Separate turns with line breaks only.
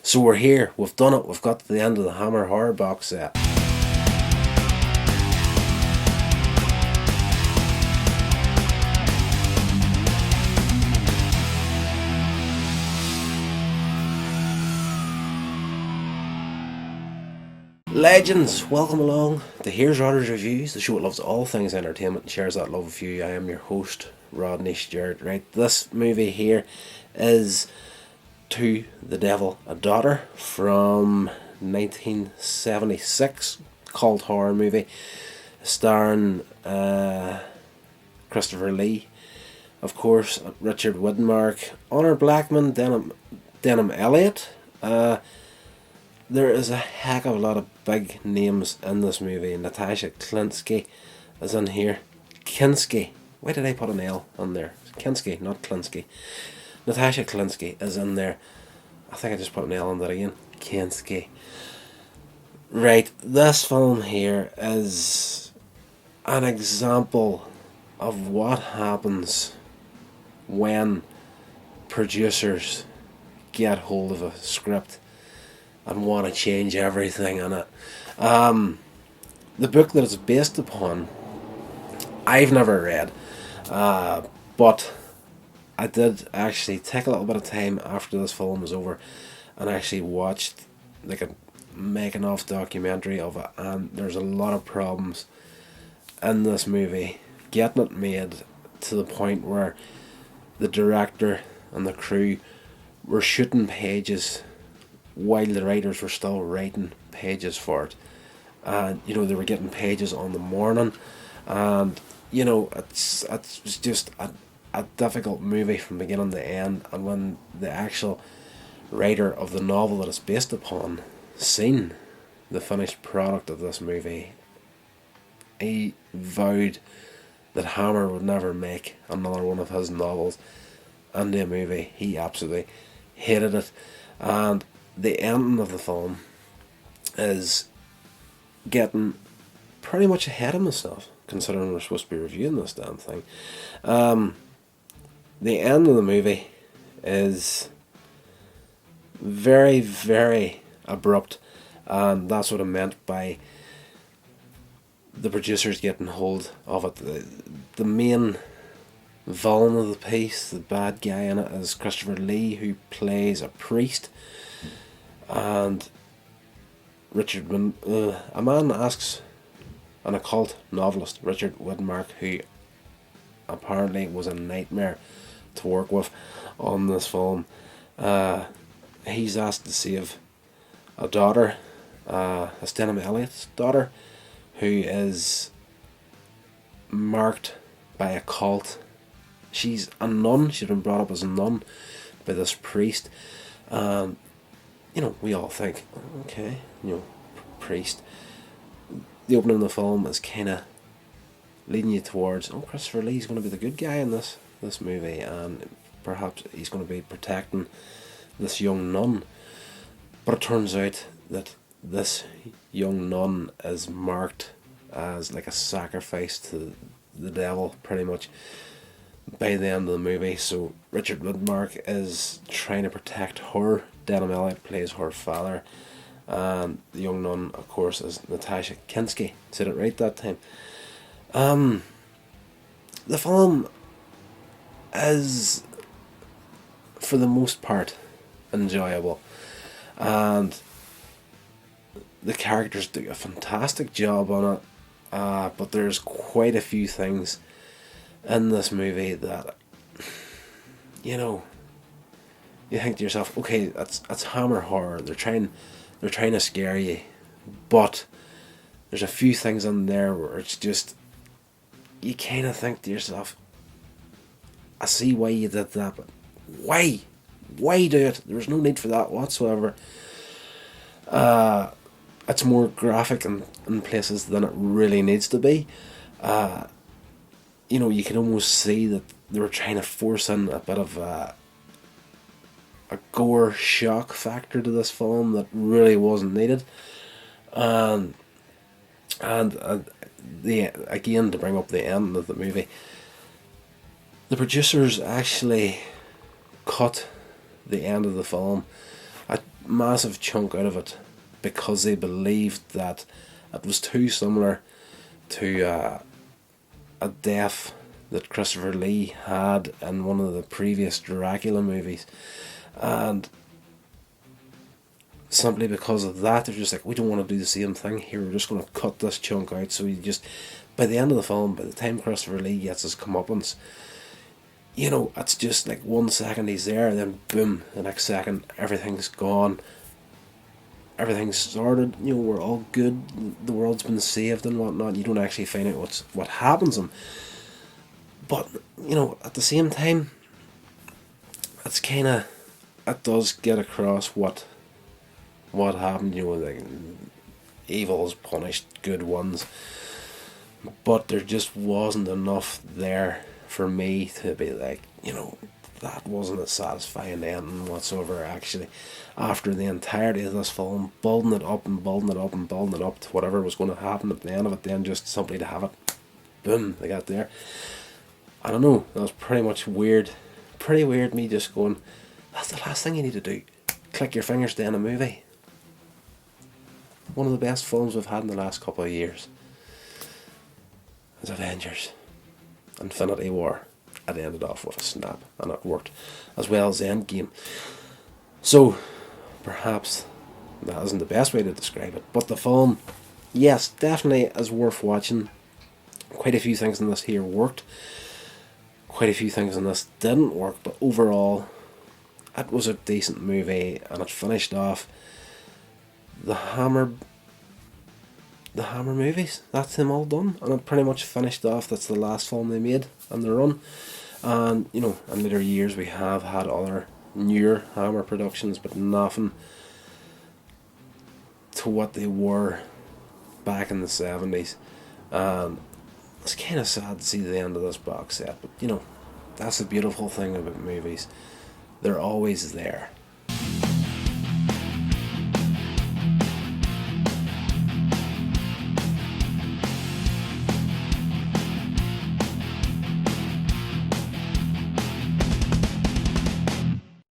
So we're here, we've done it, we've got to the end of the Hammer horror box set. Legends, welcome along to Here's Rodder's Reviews, the show that loves all things entertainment and shares that love with you. I am your host, Rodney Stewart. Right, this movie here is To the Devil a Daughter from 1976, cult horror movie starring Christopher Lee, of course, Richard Widmark, Honor Blackman, Denham Elliott. There is a heck of a lot of big names in this movie. Natasha Klinsky is in here. Kinski. Why did I put an L on there? Kinski, not Klinsky. Natasha Klinsky is in there. I think I just put an L on that again. Kinski. Right, this film here is an example of what happens when producers get hold of a script and want to change everything in it. The book that it's based upon, I've never read, but I did actually take a little bit of time after this film was over and actually watched like a making of documentary of it, and there's a lot of problems in this movie getting it made, to the point where the director and the crew were shooting pages while the writers were still writing pages for it. And they were getting pages on the morning, and it's just a difficult movie from beginning to end. And when the actual writer of the novel that it's based upon seen the finished product of this movie, he vowed that Hammer would never make another one of his novels into a movie. He absolutely hated it, and the ending of the film is getting pretty much ahead of myself, considering we're supposed to be reviewing this damn thing. The end of the movie is very, very abrupt, and that's what I meant by the producers getting hold of it. The main villain of the piece, the bad guy in it, is Christopher Lee, who plays a priest. And a man asks an occult novelist, Richard Widmark, who apparently was a nightmare to work with on this film. He's asked to save a daughter, Denham Elliott's daughter, who is marked by a cult. She's a nun. She's been brought up as a nun by this priest. We all think, okay, priest. The opening of the film is kind of leading you towards, Christopher Lee's going to be the good guy in this movie, and perhaps he's going to be protecting this young nun. But it turns out that this young nun is marked as like a sacrifice to the devil, pretty much, by the end of the movie. So Richard Widmark is trying to protect her. Denham Elliott plays her father, and the young nun, of course, is Natasha Kinski. Said it right that time. The film is, for the most part, enjoyable, and the characters do a fantastic job on it. But there's quite a few things in this movie that you think to yourself, okay, that's Hammer horror. They're trying to scare you, but there's a few things in there where it's just, you kind of think to yourself, I see why you did that, but why do it? There's no need for that whatsoever. It's more graphic in places than it really needs to be. You can almost see that they were trying to force in a bit of a gore shock factor to this film that really wasn't needed. And again, to bring up the end of the movie, the producers actually cut the end of the film. massive chunk out of it because they believed that it was too similar to a death that Christopher Lee had in one of the previous Dracula movies, and simply because of that they're just like, we don't want to do the same thing here, we're just going to cut this chunk out. So by the end of the film, by the time Christopher Lee gets his comeuppance, it's just like 1 second he's there, then boom, the next second everything's gone, everything's sorted, we're all good, the world's been saved and whatnot. You don't actually find out what happens to him. But, at the same time, it does get across what happened, like, evil's punished good ones. But there just wasn't enough there for me to be like, that wasn't a satisfying ending whatsoever, actually. After the entirety of this film, building it up and building it up and building it up to whatever was going to happen at the end of it, then just simply to have it, boom, they got there. I don't know, that was pretty weird, me just going, that's the last thing you need to do. Click your fingers to end a movie. One of the best films we've had in the last couple of years is Avengers. Infinity War. It ended off with a snap, and it worked as well as Endgame. So, perhaps that isn't the best way to describe it, but the film, yes, definitely is worth watching. Quite a few things in this here worked. Quite a few things in this didn't work, but overall, it was a decent movie, and it finished off the Hammer movies. That's them all done, and it pretty much finished off. That's the last film they made on their run. And in later years we have had other newer Hammer productions, but nothing to what they were back in the 70s. And it's kind of sad to see the end of this box set, but that's the beautiful thing about movies. They're always there.